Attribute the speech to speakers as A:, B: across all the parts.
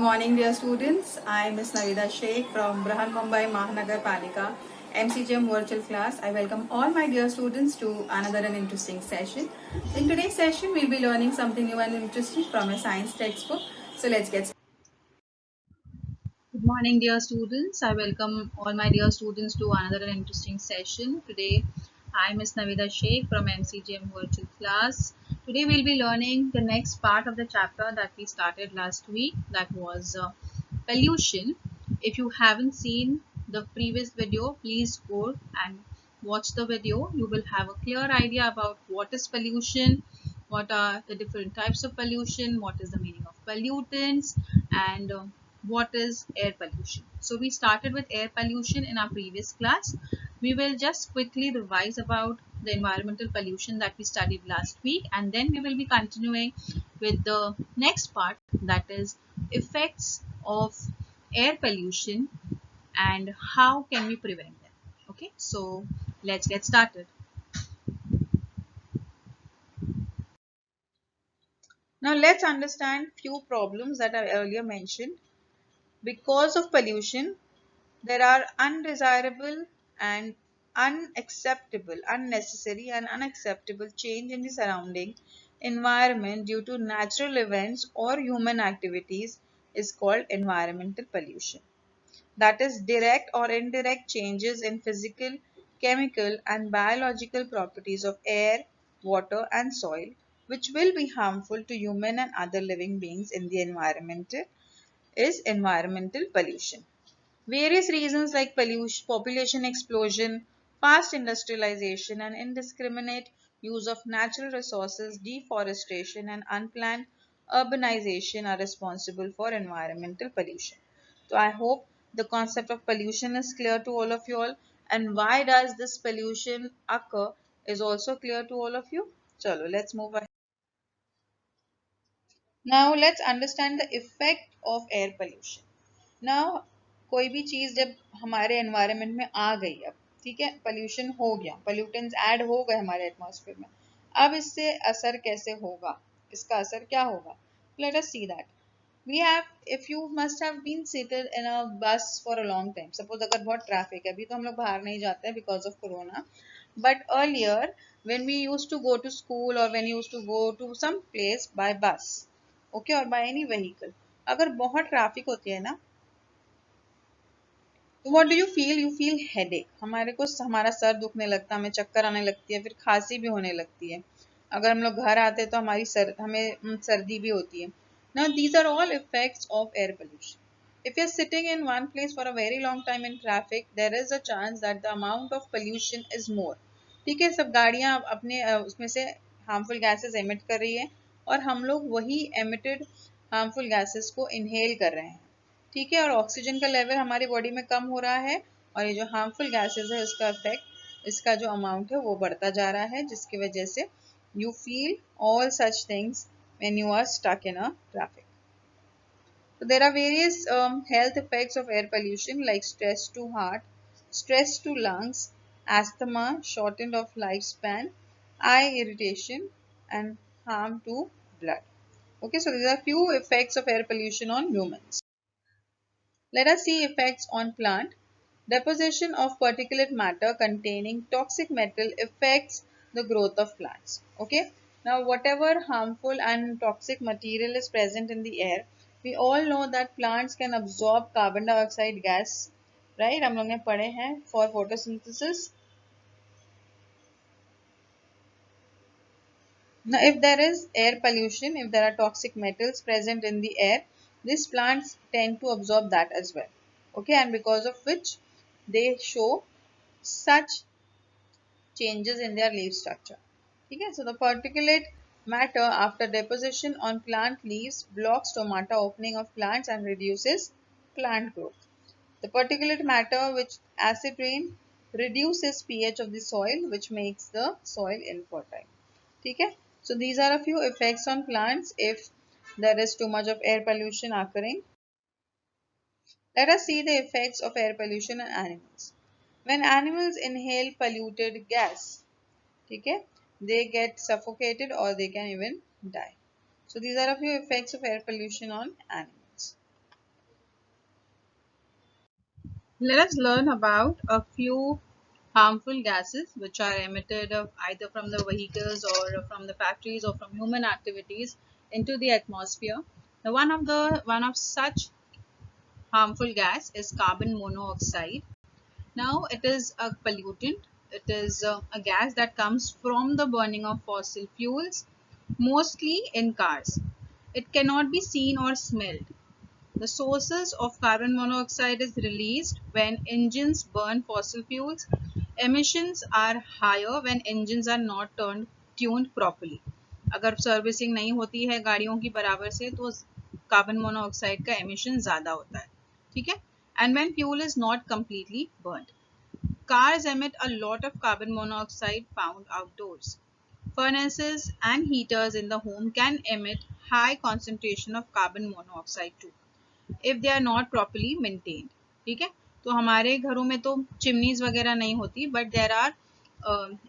A: morning, dear students. I am Ms. Navida Sheikh from Brahan Mumbai Mahanagar Palika MCGM virtual class. I welcome all my dear students to another and interesting session. In today's session, we'll be learning something new and interesting from a science textbook. So let's get started. Good morning, dear students. I welcome all my dear students to another interesting session. Today, I am Ms. Navida Sheikh from MCGM virtual class. Today, we'll be learning the next part of the chapter that we started last week. That was pollution. If you haven't seen the previous video, please go and watch the video. You will have a clear idea about what is pollution, what are the different types of pollution, what is the meaning of pollutants, and what is air pollution. So we started with air pollution in our previous class. We will just quickly revise about the environmental pollution that we studied last week, and then we will be continuing with the next part, that is effects of air pollution and how can we prevent them. Okay, so let's get started. Now let's understand few problems that I earlier mentioned. Because of pollution, there are undesirable and unacceptable, unnecessary and unacceptable change in the surrounding environment due to natural events or human activities is called environmental pollution. That is direct or indirect changes in physical, chemical and biological properties of air, water and soil which will be harmful to human and other living beings in the environment is environmental pollution. Various reasons like pollution, population explosion, fast industrialization and indiscriminate use of natural resources, deforestation and unplanned urbanization are responsible for environmental pollution. So I hope the concept of pollution is clear to all of you all, and why does this pollution occur is also clear to all of you. Chalo, let's move ahead. Now let's understand the effect of air pollution. Now कोई भी चीज जब हमारे environment में आ गई, अब ठीक है, पोल्यूशन हो गया, पोल्यूटेंट्स ऐड हो गए हमारे एटमॉस्फेयर में, अब इससे असर कैसे होगा, इसका असर क्या होगा? Let us see that. We have, if you must have been seated in a bus for a long time, suppose अगर बहुत ट्रैफिक है, अभी तो हम लोग बाहर नहीं जाते हैं because of corona, but earlier when we used to go to school or when you used to go to some place by bus, okay, or by any vehicle, अगर बहुत ट्रैफिक होती है ना, तो what do you feel? You feel headache. हमारे को हमारा sir दुखने लगता है, हमें चक्कर आने लगती है, फिर खांसी भी होने लगती है. अगर हम लोग घर आते हैं तो हमें सर्दी भी होती है. Now these are all effects of air pollution. If you're sitting in one place for a very long time in traffic, there is a chance that the amount of pollution is more. ठीक है, सब गाड़ियां अपने उसमें से harmful gases emit कर रही है और हम लोग वही एमिटेड हार्मफुल गैसेस को इनहेल कर रहे हैं. ठीक है, और ऑक्सीजन का लेवल हमारी बॉडी में कम हो रहा है और ये जो हार्मफुल गैसेस है इसका इफेक्ट, इसका जो अमाउंट है वो बढ़ता जा रहा है, जिसकी वजह से you feel all such things when you are stuck in a traffic. So there are various health effects of air pollution like stress to heart, stress to lungs, asthma, shortened of lifespan, eye irritation and harm to blood. Okay, so these are few effects of air pollution on humans. Let us see effects on plant. Deposition of particulate matter containing toxic metal affects the growth of plants. Okay. Now, whatever harmful and toxic material is present in the air, we all know that plants can absorb carbon dioxide gas, right? हम लोग ने पढ़े हैं for photosynthesis. Now, if there is air pollution, if there are toxic metals present in the air, these plants tend to absorb that as well. Okay, and because of which they show such changes in their leaf structure. Okay, so the particulate matter after deposition on plant leaves blocks stomata opening of plants and reduces plant growth. The particulate matter, which acid rain, reduces pH of the soil, which makes the soil infertile. Okay, so these are a few effects on plants if there is too much of air pollution occurring. Let us see the effects of air pollution on animals. When animals inhale polluted gas, okay, they get suffocated or they can even die. So these are a few effects of air pollution on animals. Let us learn about a few harmful gases which are emitted either from the vehicles or from the factories or from human activities into the atmosphere. Now, one of such harmful gas is carbon monoxide. Now, it is a pollutant. It is a gas that comes from the burning of fossil fuels, mostly in cars. It cannot be seen or smelled. The sources of carbon monoxide is released when engines burn fossil fuels. Emissions are higher when engines are not tuned properly. अगर servicing नहीं होती है गाड़ियों की बराबर से तो carbon monoxide का एमिशन ज़्यादा होता है, ठीक है. And when fuel is not completely burnt. Cars emit a lot of carbon monoxide found outdoors. Furnaces and heaters in the home can emit high concentration of carbon monoxide too. If they are not properly maintained. ठीक है, तो हमारे घरों में तो chimneys वगैरह नहीं होती, but there are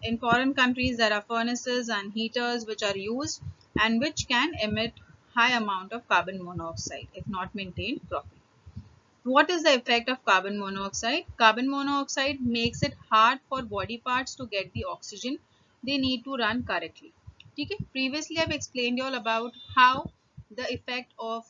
A: in foreign countries there are furnaces and heaters which are used and which can emit high amount of carbon monoxide if not maintained properly. What is the effect of carbon monoxide? Carbon monoxide makes it hard for body parts to get the oxygen they need to run correctly. Okay? Previously, I've explained you all about how the effect of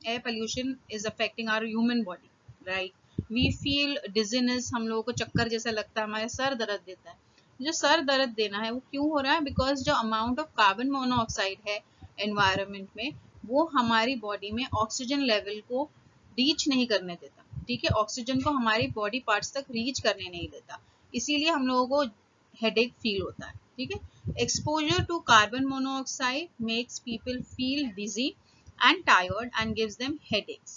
A: air pollution is affecting our human body, right? We feel dizziness, हम लोगों को चक्कर जैसा लगता है, हमारे sir दर्द देता है. जो सर दर्द देना है वो क्यों हो रहा है? बिकॉज जो अमाउंट ऑफ कार्बन मोनोऑक्साइड है एनवायरनमेंट में वो हमारी बॉडी में ऑक्सीजन लेवल को रीच नहीं करने देता. ठीक है, ऑक्सीजन को हमारी बॉडी पार्ट्स तक रीच करने नहीं देता, इसीलिए हम लोगों को हेडेक फील होता है. ठीक है, exposure to carbon monoxide makes people feel dizzy and tired and gives them headaches.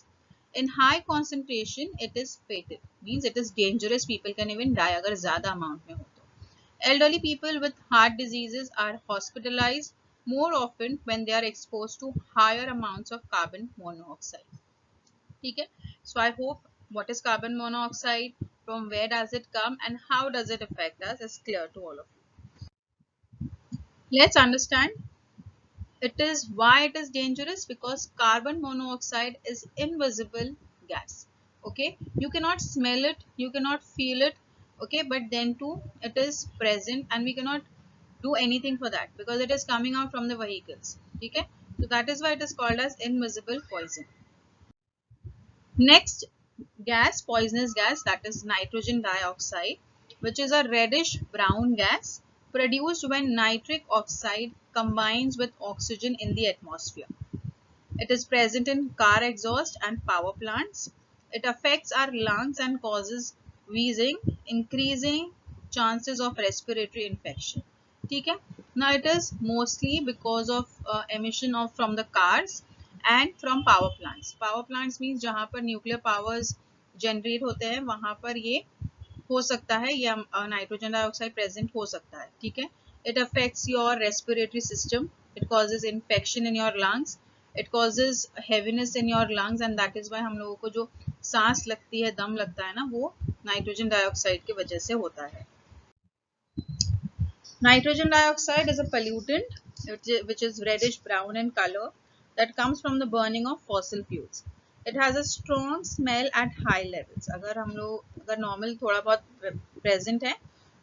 A: In high concentration, it is fatal. Means it is dangerous. People can even die अगर ज़्यादा amount में हो तो. Elderly people with heart diseases are hospitalized more often when they are exposed to higher amounts of carbon monoxide. ठीक है, so I hope what is carbon monoxide, from where does it come and how does it affect us is clear to all of you. Let's understand it is why it is dangerous, because carbon monoxide is invisible gas. Okay, you cannot smell it, you cannot feel it, okay, but then too it is present and we cannot do anything for that because it is coming out from the vehicles. Okay, so that is why it is called as invisible poison. Next gas, poisonous gas, that is nitrogen dioxide, which is a reddish brown gas produced when nitric oxide combines with oxygen in the atmosphere. It is present in car exhaust and power plants. It affects our lungs and causes wheezing, increasing chances of respiratory infection. ठीक है, now it is mostly because of emission of from the cars and from power plants. Power plants means जहाँ पर nuclear powers generate होते हैं वहाँ पर ये हो सकता है, या नाइट्रोजन डाइऑक्साइड प्रेजेंट हो सकता है. ठीक है, it affects your respiratory system, it causes infection in your lungs, it causes heaviness in your lungs and that is why हम लोगों को जो सांस लगती है, दम लगता है ना, वो नाइट्रोजन डाइऑक्साइड की वजह से होता है. Nitrogen dioxide is a pollutant which is reddish brown in color that comes from the burning of fossil fuels. It has a strong smell at high levels. अगर normal थोड़ा बहुत present है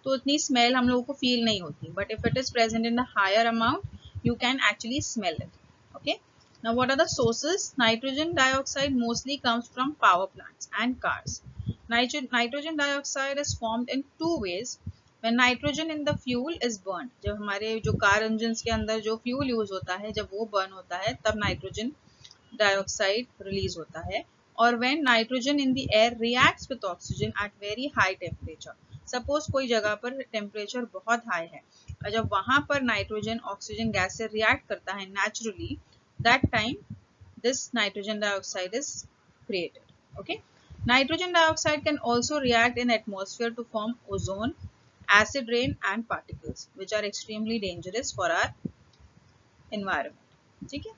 A: तो उतनी smell हम लोगों को feel नहीं होती. But if it is present in a higher amount, you can actually smell it. Okay. Now, what are the sources? Nitrogen dioxide mostly comes from power plants and cars. Nitrogen dioxide is formed in two ways. When nitrogen in the fuel is burned, जब हमारे जो car engines के अंदर जो fuel use होता है जब वो बर्न होता है तब नाइट्रोजन डाइऑक्साइड रिलीज होता है. और when nitrogen in the air reacts with oxygen at very high temperature, suppose कोई जगह पर टेम्परेचर बहुत हाई है और जब वहां पर नाइट्रोजन ऑक्सीजन गैस से रिएक्ट करता है naturally, that time this nitrogen dioxide is created. Okay, nitrogen dioxide can also react in atmosphere to form ozone, acid rain and particles which are extremely dangerous for our environment. Okay?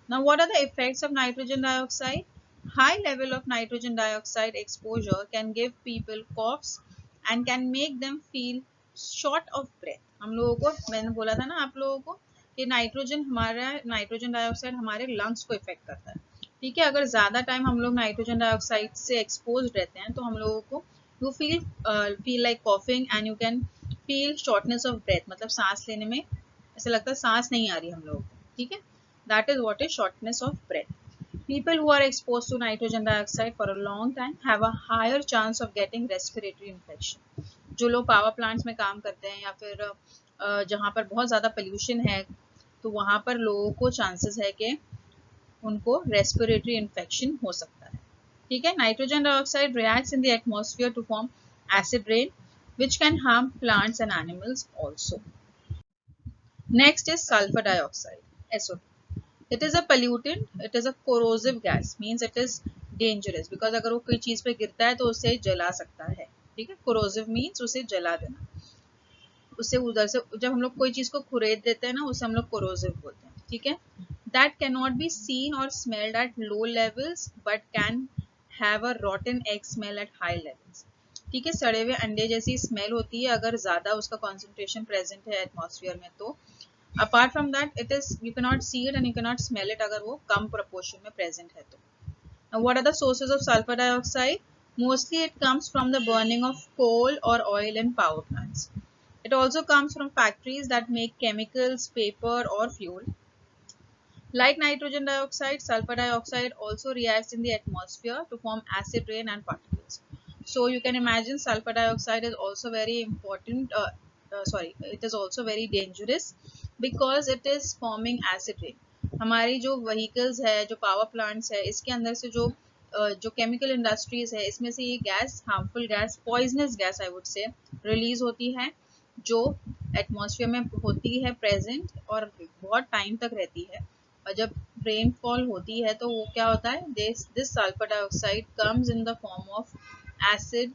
A: Now, what are the effects of nitrogen dioxide? High level of nitrogen dioxide exposure can give people coughs and can make them feel short of breath. हम लोगों को, मैंने बोला था ना आप लोगों को कि नाइट्रोजन डाइऑक्साइड हमारे लंग्स को इफेक्ट करता है. ठीक है, अगर ज़्यादा टाइम हम लोग नाइट्रोजन डाइऑक्साइड से एक्सपोज रहते हैं तो हम लोगों को You feel like coughing and you can feel shortness of breath, मतलब सांस लेने में ऐसा लगता है सांस नहीं आ रही हम लोगों को, ठीक है. That is what is shortness of breath. People who are exposed to nitrogen dioxide for a long time have a higher chance of getting respiratory infection. जो लोग पावर प्लांट्स में काम करते हैं या फिर जहाँ पर बहुत ज़्यादा पोल्यूशन है, तो वहाँ पर लोगों को चांसेस है कि उनको रेस्पिरेटरी इन्फेक्शन हो सकता है, ठीक है. Nitrogen dioxide reacts in the atmosphere to form acid rain which can harm plants and animals also. Next is sulfur dioxide, SO2. It is a pollutant, it is a corrosive gas, means it is dangerous because अगर वो कोई चीज़ पे गिरता है तो उसे जला सकता है, ठीक है. corrosive means उसे जला देना, उससे उधर से जब हम लोग कोई चीज़ को खुरेद देते हैं ना, उसे हम लोग corrosive बोलते हैं, ठीक है. That cannot be seen or smelled at low levels but can have a rotten egg smell at high levels. ठीक है, सड़े हुए अंडे जैसी स्मेल होती है अगर ज़्यादा उसका कॉन्सेंट्रेशन प्रेजेंट है एटमॉस्फेयर में तो. Apart from that it is you can not see it and you can not smell it अगर वो कम प्रोपोर्शन में प्रेजेंट है तो. What are the sources of sulphur dioxide? Mostly it comes from the burning of coal और oil in power plants. It also comes from factories that make chemicals, paper और fuel. Like nitrogen dioxide, sulfur dioxide also reacts in the atmosphere to form acid rain and particles. So you can imagine sulfur dioxide is also very important. It is also very dangerous because it is forming acid rain. हमारी जो vehicles है, जो power plants है, इसके अंदर से जो chemical industries है, इसमें से ये gas, harmful gas, poisonous gas I would say, release होती है जो एटमॉस्फेयर में होती है प्रेजेंट और बहुत टाइम तक रहती है. और जब रेनफॉल होती है तो वो क्या होता है, this sulphur dioxide comes in the form of acid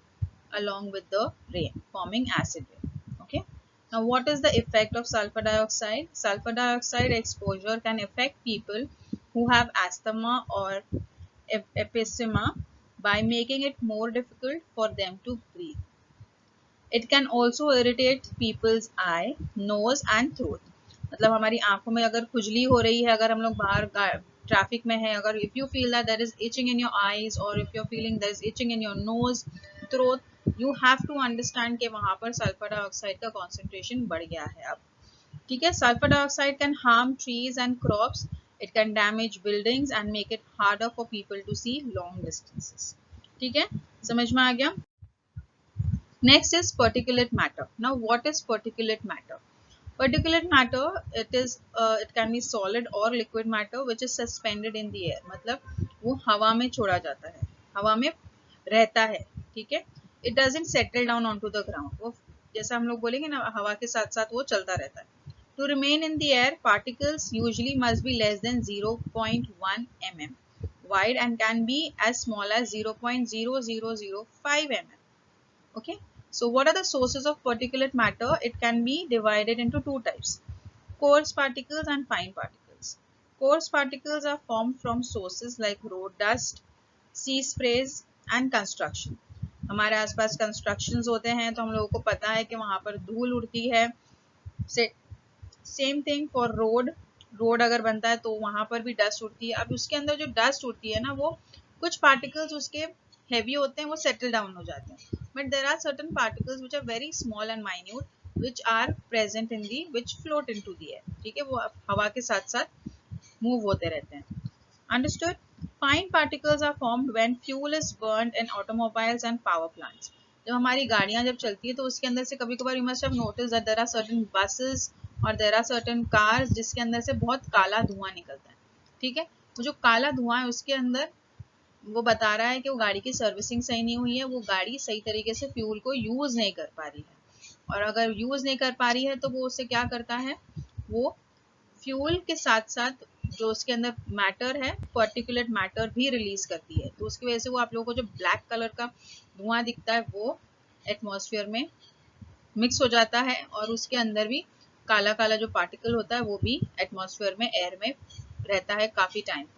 A: along with the rain, forming acid rain. Okay. Now, what is the effect of sulfur dioxide? Sulfur dioxide exposure can affect people who have asthma or emphysema by making it more difficult for them to breathe. It can also irritate people's eye, nose and throat. मतलब हमारी आंखों में अगर खुजली हो रही है, अगर हम लोग बाहर ट्रैफिक में है, अगर if you feel that there is itching in your eyes or if you're feeling there is itching in your nose, throat, you have to understand कि वहाँ पर सल्फर डाइऑक्साइड का concentration बढ़ गया है अब, ठीक है. Sulphur dioxide can harm trees and crops. It can damage buildings and make it harder for people to see long distances. ठीक है, समझ में आ गया. Next is particulate matter. Now, what is particulate matter? Particulate matter, it can be solid or liquid matter which is suspended in the air. मतलब वो हवा में छोड़ा जाता है, हवा में रहता है, ठीक है. It doesn't settle down onto the ground. वो जैसा हम लोग बोलेंगे ना, हवा के साथ साथ वो चलता रहता है. To remain in the air, particles usually must be less than 0.1 mm wide and can be as small as 0.0005 mm. Okay. So what are the sources of particulate matter? It can be divided into two types: coarse particles and fine particles. Coarse particles are formed from sources like road dust, sea sprays and construction. हमारे आसपास constructions होते हैं तो हम लोगों को पता है कि वहाँ पर धूल उड़ती है. सेम थिंग फॉर रोड अगर बनता है तो वहाँ पर भी डस्ट उड़ती है. अब उसके अंदर जो डस्ट उड़ती है ना, वो कुछ पार्टिकल्स उसके हेवी होते हैं, वो सेटल डाउन हो जाते हैं. But there are certain particles which are very small and minute which are present in the which float into the air. ठीक है, वो हवा के साथ साथ मूव होते रहते हैं. Understood? Fine particles are formed when fuel is burned in automobiles and power plants. जब हमारी गाड़ियां जब चलती है तो उसके अंदर से कभी कभार you must have noticed that there are certain buses और there are certain cars जिसके अंदर से बहुत काला धुआं निकलता है. ठीक है, वो जो काला धुआं है उसके अंदर वो बता रहा है कि वो गाड़ी की सर्विसिंग सही नहीं हुई है, वो गाड़ी सही तरीके से फ्यूल को यूज नहीं कर पा रही है. और अगर यूज नहीं कर पा रही है तो वो उससे क्या करता है, वो फ्यूल के साथ साथ जो उसके अंदर मैटर है, पर्टिकुलेट मैटर भी रिलीज करती है. तो उसकी वजह से वो आप लोगों को जो ब्लैक कलर का धुआं दिखता है वो एटमॉस्फेयर में मिक्स हो जाता है और उसके अंदर भी काला काला जो पार्टिकल होता है वो भी एटमॉस्फेयर में, एयर में रहता है काफी टाइम तक.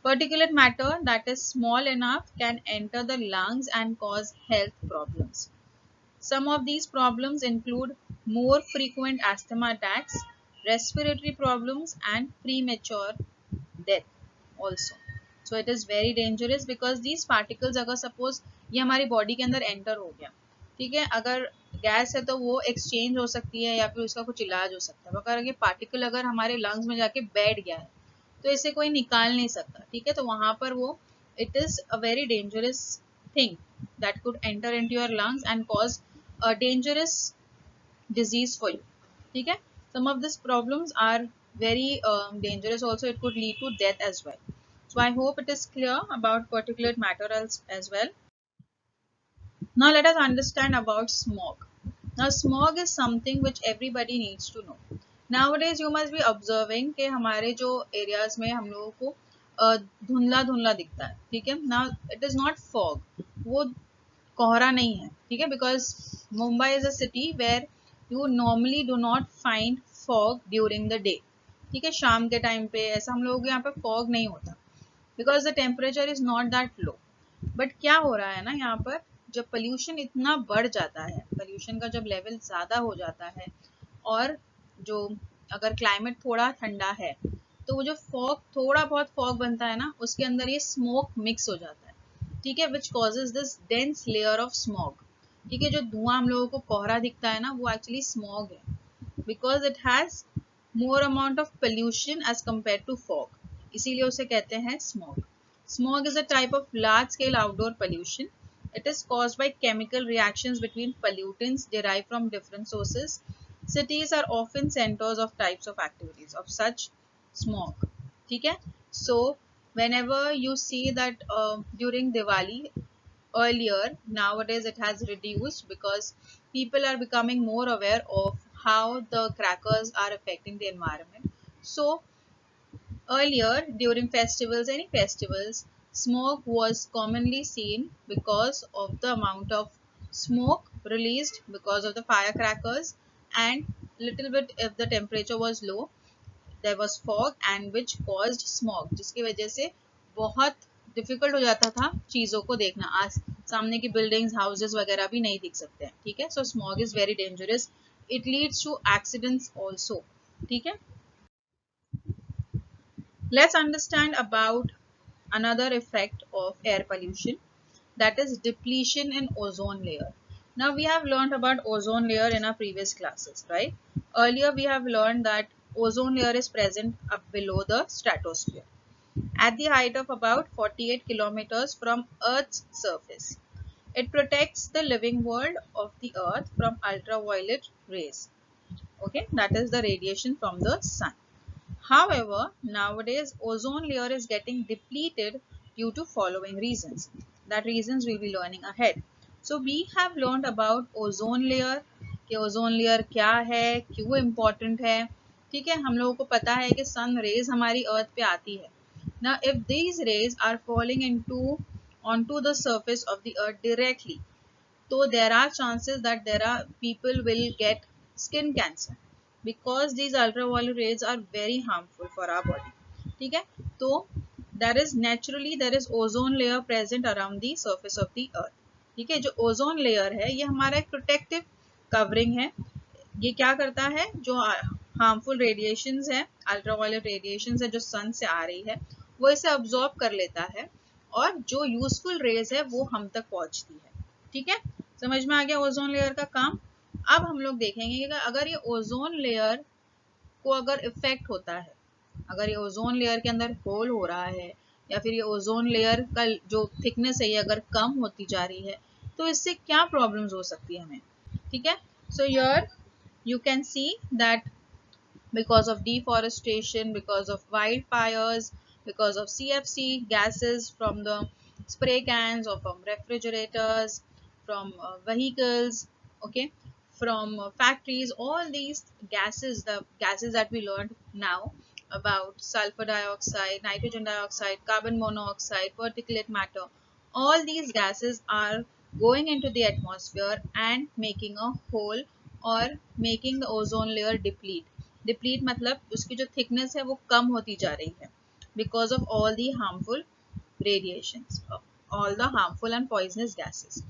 A: Particulate matter that is small enough can enter the lungs and cause health problems. Some of these problems include more frequent asthma attacks, respiratory problems and premature death also. So it is very dangerous because these particles, अगर suppose ये हमारी body के अंदर enter हो गया, ठीक है। अगर गैस है तो वो एक्सचेंज हो सकती है या फिर उसका कुछ इलाज हो सकता है। अगर ये पार्टिकल अगर हमारे लंग्स में जाके बैठ गया है तो इसे कोई निकाल नहीं सकता, ठीक है। तो वहां पर वो it is a very dangerous thing that could enter into your lungs and cause a dangerous disease for you, ठीक है। some of these problems are very dangerous also, it could lead to death as well. So I hope it is clear about particulate matter as well. Now let us understand about smog. Now smog is something which everybody needs to know. Nowadays you must be observing कि हमारे जो areas में हम लोगों को धुंधला धुंधला दिखता है, ठीक है। Now it is not fog, वो कोहरा नहीं है, ठीक है, because Mumbai is a city where you normally do not find fog during the day, ठीक है। शाम के टाइम पे ऐसा हम लोगों के यहाँ पे fog नहीं होता because the temperature is not that low. But क्या हो रहा है ना, यहाँ पर जब पोल्यूशन इतना बढ़ जाता है, पोल्यूशन का जब लेवल ज़्यादा हो जाता है और जो अगर क्लाइमेट थोड़ा ठंडा है तो वो जो फॉग, थोड़ा बहुत फॉग बनता है ना, उसके अंदर ये स्मोक मिक्स हो जाता है, ठीक है, which causes this dense layer of smog, ठीक है। जो धुआं हम लोगों को कोहरा दिखता है ना, वो एक्चुअली स्मॉग है, because it has more amount of pollution as compare to fog, इसीलिए उसे कहते हैं smog. Smog is a type of large-scale outdoor pollution. It is caused by chemical reactions between pollutants derived from different sources. Cities are often centers of types of activities of such smog. ठीक है? So whenever you see that during Diwali, earlier, nowadays it has reduced because people are becoming more aware of how the crackers are affecting the environment. So earlier, during festivals, any festivals, smoke was commonly seen because of the amount of smoke released because of the firecrackers, and little bit if the temperature was low, there was fog and which caused smog, जिसकी वजह से बहुत difficult हो जाता था चीज़ों को देखना, आज सामने की बिल्डिंग्स, हाउसेस वगैरह भी नहीं दिख सकते हैं, ठीक है। So smog is very dangerous, it leads to accidents also, ठीक है। Let's understand about another effect of air pollution, that is depletion in ozone layer. Now we have learned about ozone layer in our previous classes, right? Earlier we have learned that ozone layer is present up below the stratosphere at the height of about 48 kilometers from Earth's surface. It protects the living world of the Earth from ultraviolet rays. Okay, that is the radiation from the sun. However, nowadays ozone layer is getting depleted due to following reasons. That reasons we'll be learning ahead. So we have learned about ozone layer, कि ozone layer क्या है, क्यों important है, ठीक है। हम लोगों को पता है कि सन रेज हमारी अर्थ पे आती है. Now if these rays are falling onto the surface of the earth directly, so there are chances that there are people will get skin cancer because these ultraviolet rays are very harmful for our body, ठीक है। तो there is ozone layer present around the surface of the earth, ठीक है। जो ozone layer है ये हमारा एक प्रोटेक्टिव कवरिंग है. ये क्या करता है, जो हार्मफुल रेडिएशंस है, अल्ट्रावायलेट रेडिएशंस है जो सन से आ रही है, वो इसे अब्सॉर्ब कर लेता है और जो यूजफुल रेज है वो हम तक पहुंचती है, ठीक है। समझ में आ गया ओजोन लेयर का काम। अब हम लोग देखेंगे कि अगर ये ओजोन लेयर को अगर इफेक्ट होता है, अगर ये ओजोन लेयर के अंदर होल हो रहा है या फिर ये ओजोन लेयर का जो थिकनेस है ये अगर कम होती जा रही है तो इससे क्या प्रॉब्लम्स हो सकती है हमें, ठीक है। So here you can see that because of deforestation, because of wildfires, because of CFC gases from the spray cans or from refrigerators, from vehicles, okay, from factories, all these gases, the gases that we learned now about sulfur dioxide, nitrogen dioxide, carbon monoxide, particulate matter, all these gases are going into the atmosphere and making a hole और making the ozone layer deplete मतलब उसकी जो thickness है वो कम होती जा रही है because of all the harmful radiations, all the harmful and poisonous gases.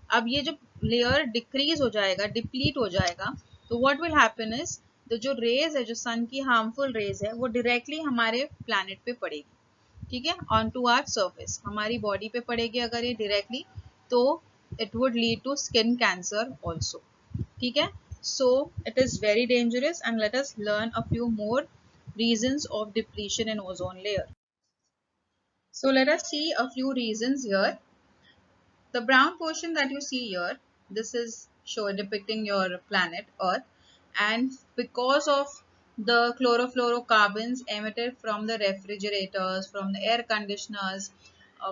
A: अब ये जो लेयर डिक्रीज हो जाएगा, डिप्लीट हो जाएगा, तो what will happen is the जो रेज है, जो सन की हार्मफुल रेज है, वो डायरेक्टली हमारे प्लैनेट पे पड़ेगी, ठीक है, ऑन टू आवर सर्फेस, हमारी बॉडी पे पड़ेगी अगर ये डायरेक्टली, तो it would lead to skin cancer also. ठीक है, so it is very dangerous, and let us learn a few more reasons of depletion in ozone layer. So let us see a few reasons here. The brown portion that you see here, this is depicting your planet Earth, and because of the chlorofluorocarbons emitted from the refrigerators, from the air conditioners,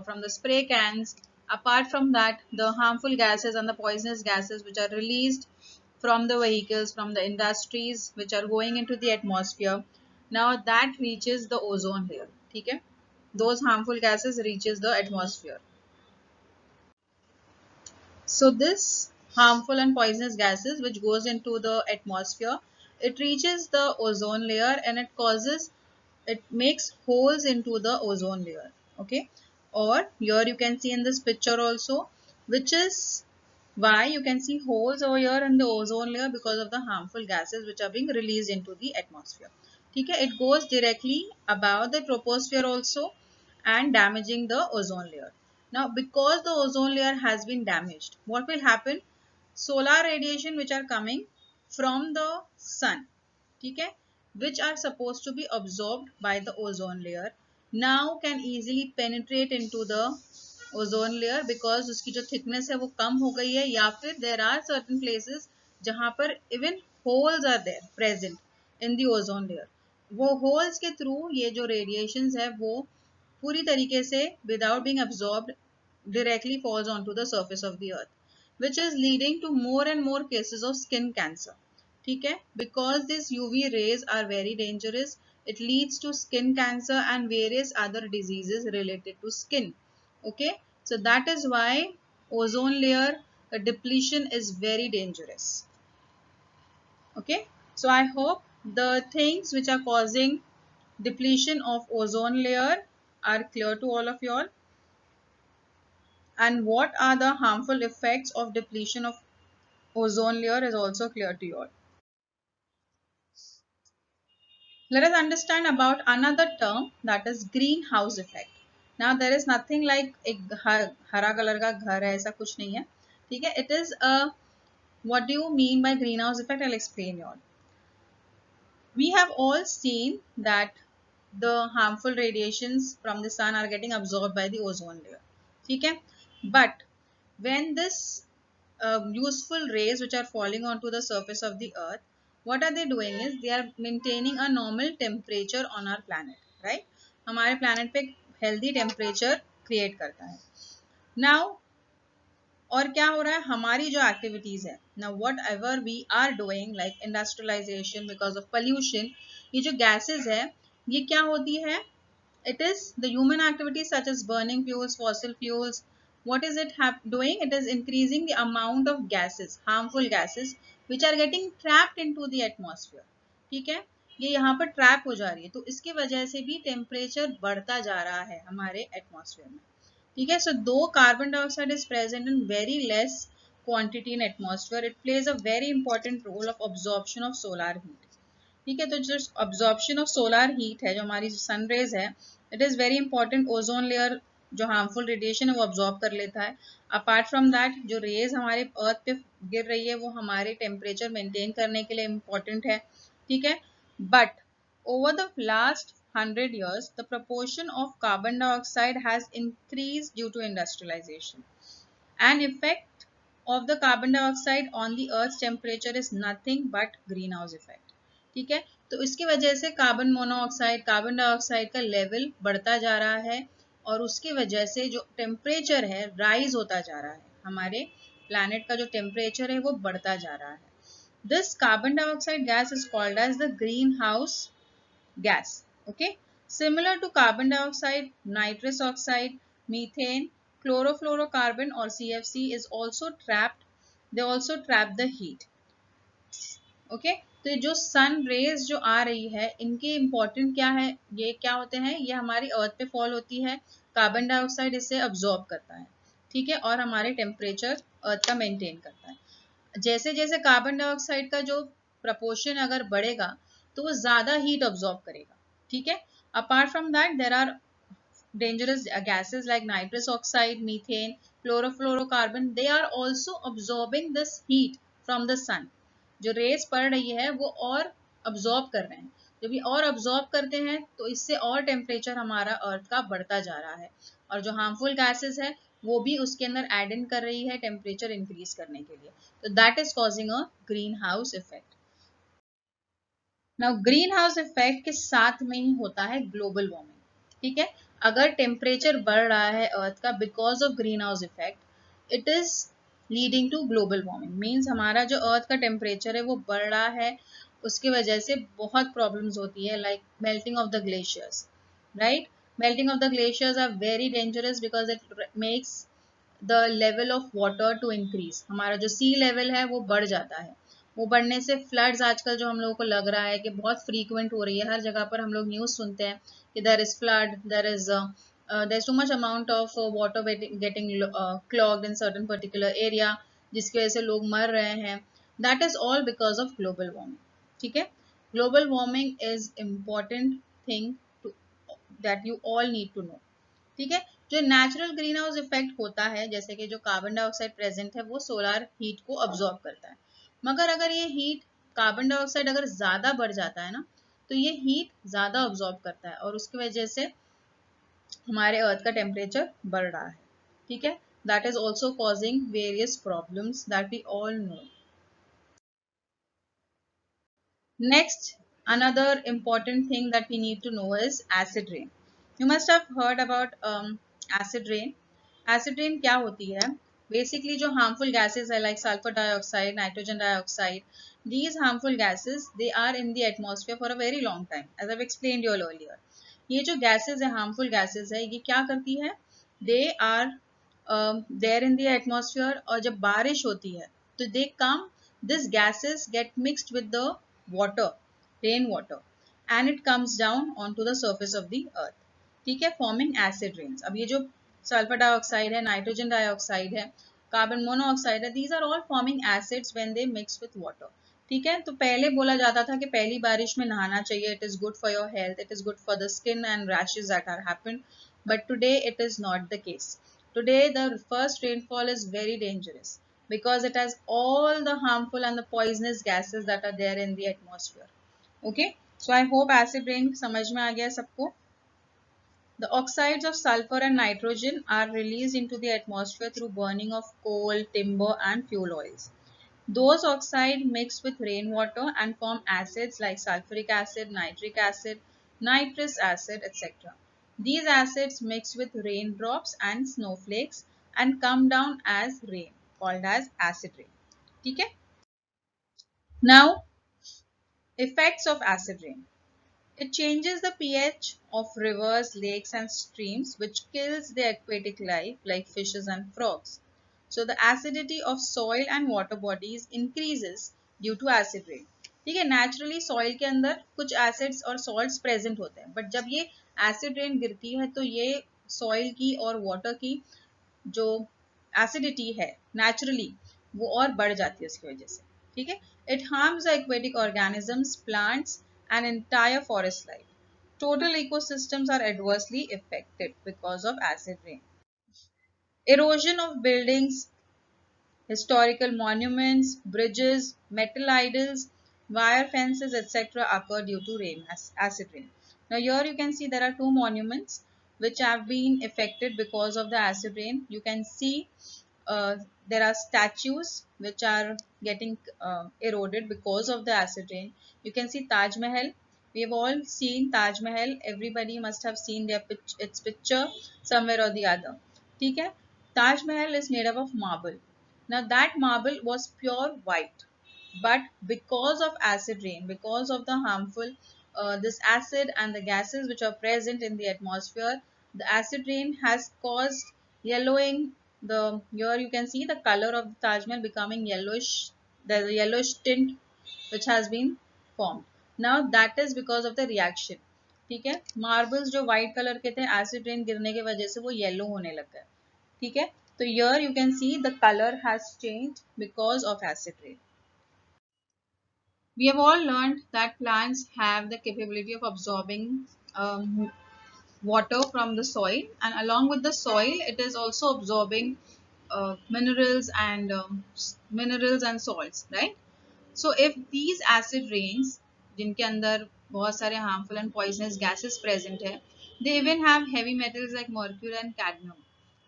A: from the spray cans, apart from that, the harmful gases and the poisonous gases which are released from the vehicles, from the industries, which are going into the atmosphere, now that reaches the ozone layer. ठीक है, those harmful gases reaches the atmosphere. So this harmful and poisonous gases which goes into the atmosphere, it reaches the ozone layer and it makes holes into the ozone layer. Okay, or here you can see in this picture also, which is why you can see holes over here in the ozone layer, because of the harmful gases which are being released into the atmosphere. Okay, it goes directly above the troposphere also and damaging the ozone layer. Now, because the ozone layer has been damaged, what will happen? Solar radiation which are coming from the sun, okay, which are supposed to be absorbed by the ozone layer, now can easily penetrate into the ozone layer, because उसकी जो thickness है वो कम हो गई है, या फिर there are certain places जहाँ पर even holes are there present in the ozone layer. वो holes के through ये जो radiations है वो पूरी तरीके से without being absorbed directly falls onto the surface of the earth, which is leading to more and more cases of skin cancer. ठीक है, because these UV rays are very dangerous, it leads to skin cancer and various other diseases related to skin. Okay, so that is why ozone layer depletion is very dangerous. Okay, so I hope the things which are causing depletion of ozone layer are clear to all of you all, and what are the harmful effects of depletion of ozone layer is also clear to you all. Let us understand about another term, that is greenhouse effect. Now there is nothing like एक हरा colour का घर है, ऐसा कुछ नहीं है. ठीक है, it is a, what do you mean by greenhouse effect? I'll explain you all. We have all seen that the harmful radiations from the sun are getting absorbed by the ozone layer. ठीक है, but when this useful rays which are falling onto the surface of the earth, what are they doing is they are maintaining a normal temperature on our planet, right? हमारे planet पे healthy temperature create करता है. Now और क्या हो रहा है, हमारी जो एक्टिविटीज है ना, whatever we are doing like industrialization, because of pollution, ये जो गैसेज है ये क्या होती है, it is the human activities such as burning fuels, fossil fuels. What is it doing? It is increasing the amount of gases, harmful gases, which are getting trapped into the atmosphere. ठीक है, ये यहाँ पर trap हो जा रही है, तो इसकी वजह से भी टेम्परेचर बढ़ता जा रहा है हमारे एटमॉस्फेयर में. ठीक है, so though carbon dioxide is present in very less quantity in atmosphere, it plays a very important role of absorption of solar heat. ठीक है, तो जो absorption of solar heat है, जो हमारी सन रेज है, it is very important. Ozone layer जो harmful radiation है वो absorb कर लेता है. अपार्ट फ्रॉम दैट, जो रेज हमारे अर्थ पे गिर रही है वो हमारे टेम्परेचर मेंटेन करने के लिए इम्पोर्टेंट है. ठीक है, but over the last 100 years, the proportion of carbon dioxide has increased due to industrialization. An effect of the carbon dioxide on the earth's temperature is nothing but greenhouse effect. ठीक है, तो इसकी वजह से carbon monoxide, carbon dioxide का level बढ़ता जा रहा है, और उसकी वजह से जो टेम्परेचर है राइज होता जा रहा है, हमारे प्लैनेट का जो टेम्परेचर है वो बढ़ता जा रहा है. This carbon dioxide gas is called as the greenhouse gas. Okay, similar to carbon dioxide, nitrous oxide, methane, chlorofluorocarbon or CFC is also trapped. They also trap the heat. Okay, तो जो sun rays जो आ रही है, इनके important क्या है, ये क्या होते हैं, ये हमारी अर्थ पे फॉल होती है, कार्बन डाइऑक्साइड इसे अब्जॉर्ब करता है. ठीक है, और हमारे टेम्परेचर अर्थ का मेंटेन करता है. जैसे जैसे कार्बन डाइऑक्साइड का जो प्रपोर्शन अगर बढ़ेगा तो वो ज्यादा हीट अब्सॉर्ब करेगा. ठीक है, apart from that there are dangerous gases like nitrous oxide, methane, chlorofluorocarbon, they are also absorbing this heat from the sun. जो रेस पड़ रही है वो और अब्जॉर्ब कर रहे हैं. जब ये और अब्जॉर्ब करते हैं तो इससे और टेम्परेचर हमारा अर्थ का बढ़ता जा रहा है, और जो हार्मफुल गैसेस है वो भी उसके अंदर एड इन कर रही है टेम्परेचर इंक्रीज करने के लिए. तो that is causing a green house effect. Now green house effect के साथ में ही होता है ग्लोबल वार्मिंग. ठीक है, अगर टेम्परेचर बढ़ रहा है अर्थ का because of greenhouse effect, it is leading to global warming. Means हमारा जो अर्थ का टेम्परेचर है वो बढ़ रहा है, उसकी वजह से बहुत प्रॉब्लम्स होती है, like melting of the glaciers. Right, melting of the glaciers are very dangerous because it makes the level of water to increase. हमारा जो सी लेवल है वो बढ़ जाता है. वो बढ़ने से फ्लड्स आजकल जो हम लोगों को लग रहा है कि बहुत फ्रीक्वेंट हो रही है, हर जगह पर हम लोग न्यूज़ सुनते हैं कि there is flood, there is too much amount of water getting clogged in certain particular area, जिसकी वजह से लोग मर रहे हैं. That is all because of global warming. ठीक है, global warming is important thing to that you all need to know. ठीक है, जो नेचुरल ग्रीन हाउस इफेक्ट होता है, जैसे कि जो कार्बन डाइऑक्साइड प्रेजेंट है वो सोलर हीट को अब्सॉर्ब करता है. मगर अगर ये हीट, कार्बन डाइऑक्साइड अगर ज्यादा बढ़ जाता है ना, तो ये हीट ज्यादा अब्सॉर्ब करता है और उसकी वजह से हमारे अर्थ का टेम्परेचर बढ़ रहा है. ठीक है, that is also causing various problems that we all know. Next, another important thing that we need to know is acid rain. You must have heard about acid rain. Acid rain क्या होती है? Basically, जो harmful gases है like sulfur dioxide, nitrogen dioxide, these harmful gases they are in the atmosphere for a very long time, as I've explained you all earlier. ये जो gases है, harmful gases है, ये क्या करती है? They are there in the atmosphere, और जब बारिश होती है तो they come, these gases get mixed with the water, rain water, and it comes down onto the surface of the earth. ठीक है, फॉर्मिंग एसिड रेन्स. अब ये जो सल्फर डाइऑक्साइड है, नाइट्रोजन डाइऑक्साइड है, कार्बन मोनोऑक्साइड है, these are all forming acids when they mix with water. ठीक है, तो पहले बोला जाता था कि पहली बारिश में नहाना चाहिए, it is good for your health, it is good for the skin and rashes that are happened, but today it is not the case. Today the first rainfall is very dangerous because it has all the harmful and the poisonous gases that are there in the atmosphere. Okay, so I hope acid rain समझ में आ गया सबको. The oxides of sulfur and nitrogen are released into the atmosphere through burning of coal, timber and fuel oils. Those oxides mix with rainwater and form acids like sulfuric acid, nitric acid, nitrous acid, etc. These acids mix with raindrops and snowflakes and come down as rain, called as acid rain. Okay? Now, effects of acid rain. It changes the pH of rivers, lakes and streams, which kills the aquatic life like fishes and frogs. So the acidity of soil and water bodies increases due to acid rain. ठीक है, naturally soil के अंदर कुछ acids और salts present होते हैं, but जब ये एसिड रेन गिरती है तो ये सॉइल की और वाटर की जो एसिडिटी है नेचुरली वो और बढ़ जाती है उसकी वजह से. ठीक है, it harms the aquatic organisms, plants and entire forest life. Total ecosystems are adversely affected because of acid rain. Erosion of buildings, historical monuments, bridges, metal idols, wire fences, etc. occur due to rain, acid rain. Now here you can see there are two monuments which have been affected because of the acid rain. You can see uh, there are statues which are getting eroded because of the acid rain. You can see Taj Mahal. We have all seen Taj Mahal. Everybody must have seen its picture somewhere or the other. ठीक है? Taj Mahal is made up of marble. Now that marble was pure white, but because of acid rain, because of the harmful this acid and the gases which are present in the atmosphere, the acid rain has caused yellowing. The here you can see the color of the Taj Mahal becoming yellowish. There's a yellowish tint which has been formed. Now that is because of the reaction. ठीक है, marbles जो white colour के थे acid rain गिरने की वजह से वो येलो होने लग गए. ठीक है, तो here you can see the color has changed because of acid rain. We have all learned that plants have the capability of absorbing water from the soil, and along with the soil it is also absorbing minerals and salts, right? So if these acid rains जिनके अंदर बहुत सारे harmful and poisonous gases present है, they even have heavy metals like mercury and cadmium,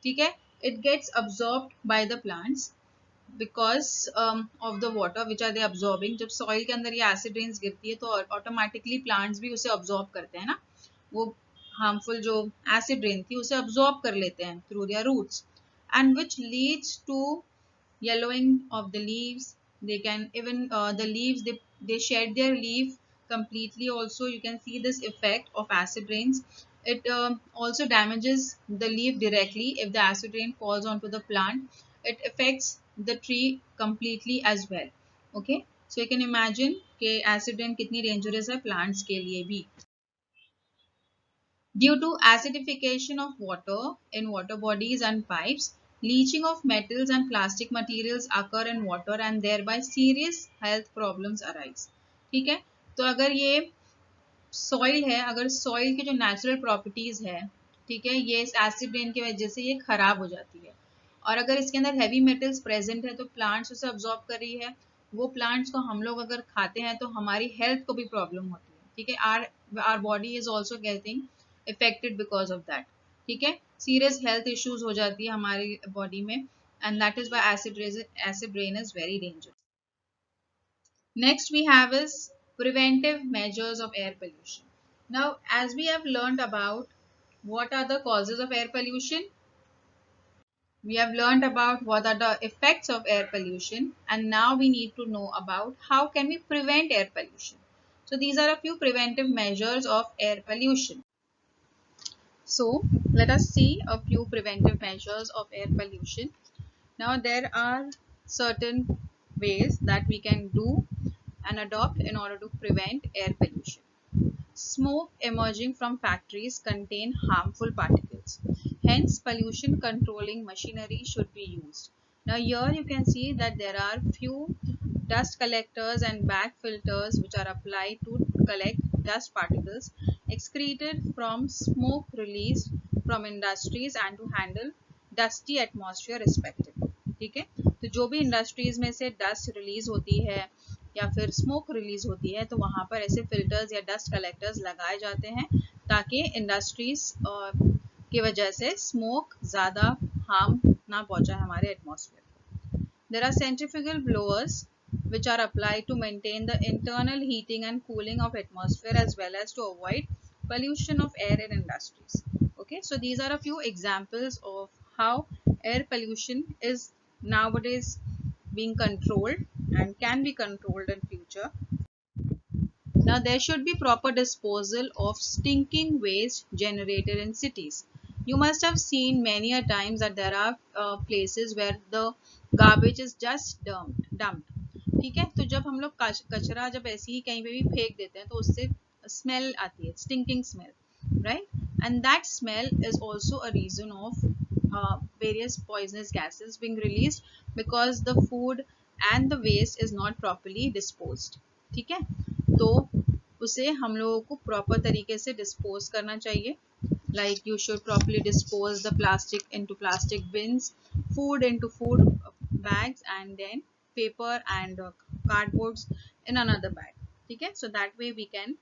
A: ठीक है, it gets absorbed by the plants because of the water which are they absorbing. जब soil के अंदर ये acid rains गिरती है तो automatically plants भी उसे absorb करते हैं ना, वो harmful जो acid rain थी उसे absorb कर लेते हैं through their roots, and which leads to yellowing of the leaves. They can even the leaves, they shed their leaf completely. Also you can see this effect of acid rains. It also damages the leaf directly. If the acid rain falls onto the plant, it affects the tree completely as well. Okay, so you can imagine कि acid rain कितनी dangerous है plants के लिए भी. Due to acidification of water in water bodies and pipes, leaching of metals and plastic materials occur in water and thereby serious health problems arise. ठीक है, तो अगर ये सॉइल है, अगर सॉइल की जो नेचुरल प्रॉपर्टीज है, ठीक है, ये इस एसिड रेन की वजह से ये खराब हो जाती है, और अगर इसके अंदर हैवी मेटल्स प्रेजेंट है तो प्लांट्स उसे अब्जॉर्ब कर रही है, वो प्लांट्स को हम लोग अगर खाते हैं तो हमारी हेल्थ को भी प्रॉब्लम होती है, ठीक है, our body is also getting affected because of that, ठीक है, serious health issues हो जाती है हमारी बॉडी में, and that is why acid rain is very dangerous. Next we have is preventive measures of air pollution. Now as we have learned about what are the causes of air pollution, we have learned about what are the effects of air pollution, and now we need to know about how can we prevent air pollution. So these are a few preventive measures of air pollution. So let us see a few preventive measures of air pollution. Now there are certain ways that we can do and adopt in order to prevent air pollution. Smoke emerging from factories contain harmful particles. Hence, pollution controlling machinery should be used. Now here you can see that there are few dust collectors and bag filters which are applied to collect dust particles excreted from smoke released from industries and to handle dusty atmosphere respectively. ठीक है, तो जो भी industries में से dust release होती है या फिर स्मोक रिलीज होती है तो वहाँ पर ऐसे फिल्टर्स या डस्ट कलेक्टर्स लगाए जाते हैं ताकि इंडस्ट्रीज की वजह से स्मोक ज़्यादा हार्म ना पहुँचाए हमारे atmosphere. There are centrifugal blowers which are applied to maintain the internal heating and cooling of atmosphere as well as to avoid pollution of air in industries. Okay, so these are a few examples of how air pollution is nowadays being controlled and can be controlled in future. Now there should be proper disposal of stinking waste generated in cities. You must have seen many a times that there are places where the garbage is just dumped. ठीक है, तो जब हम लोग कचरा जब ऐसे ही कहीं पे भी फेंक देते हैं तो उससे स्मेल आती है, stinking smell, right? And that smell is also a reason of various poisonous gases being released because the food and the waste is not properly disposed. ठीक है, तो उसे हम लोगों को प्रॉपर तरीके से डिस्पोज करना चाहिए. Like you should properly dispose the plastic into plastic bins, food into food bags, and then paper and cardboards in another bag. ठीक है, so that way we can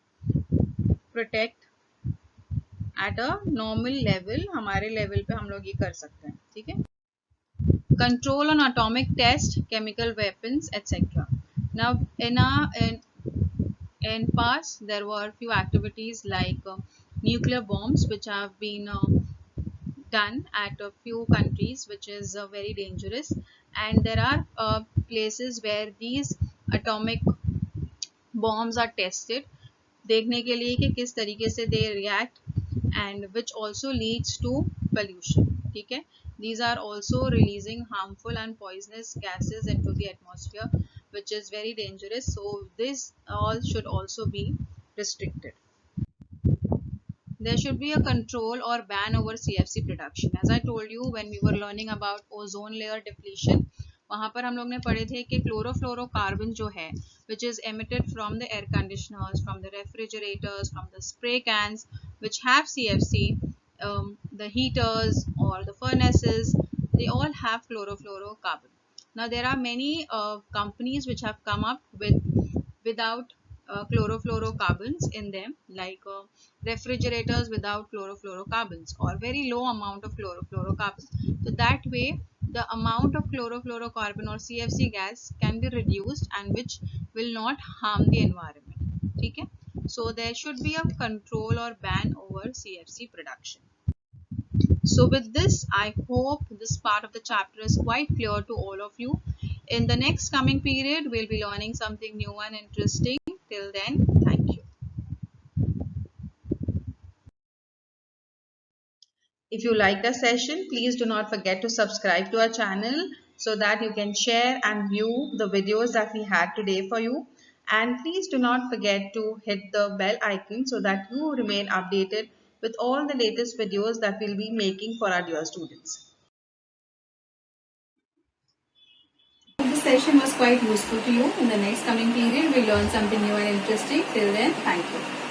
A: protect at a normal level. हमारे level पे हम लोग ये कर सकते हैं. ठीक है, control on atomic test, chemical weapons, etc. Now in past there were few activities like nuclear bombs which have been done at a few countries, which is very dangerous, and there are places where these atomic bombs are tested देखने के लिए कि किस तरीके से they react, and which also leads to pollution. ठीक है, these are also releasing harmful and poisonous gases into the atmosphere which is very dangerous, so this all should also be restricted. There should be a control or ban over CFC production. As I told you when we were learning about ozone layer depletion, वहाँ पर हम लोग ने पढ़े थे कि chlorofluorocarbon जो है which is emitted from the air conditioners, from the refrigerators, from the spray cans, which have CFC, the heaters or the furnaces, they all have chlorofluorocarbon. Now there are many companies which have come up without chlorofluorocarbons in them, like refrigerators without chlorofluorocarbons or very low amount of chlorofluorocarbons. So that way the amount of chlorofluorocarbon or CFC gas can be reduced and which will not harm the environment. Okay? So there should be a control or ban over CFC production. So with this, I hope this part of the chapter is quite clear to all of you. In the next coming period, we'll be learning something new and interesting. Till then, thank you. If you liked the session, please do not forget to subscribe to our channel so that you can share and view the videos that we had today for you. And please do not forget to hit the bell icon so that you remain updated with all the latest videos that we'll be making for our dear students. This session was quite useful to you. In the next coming period, we'll learn something new and interesting. Till then, thank you.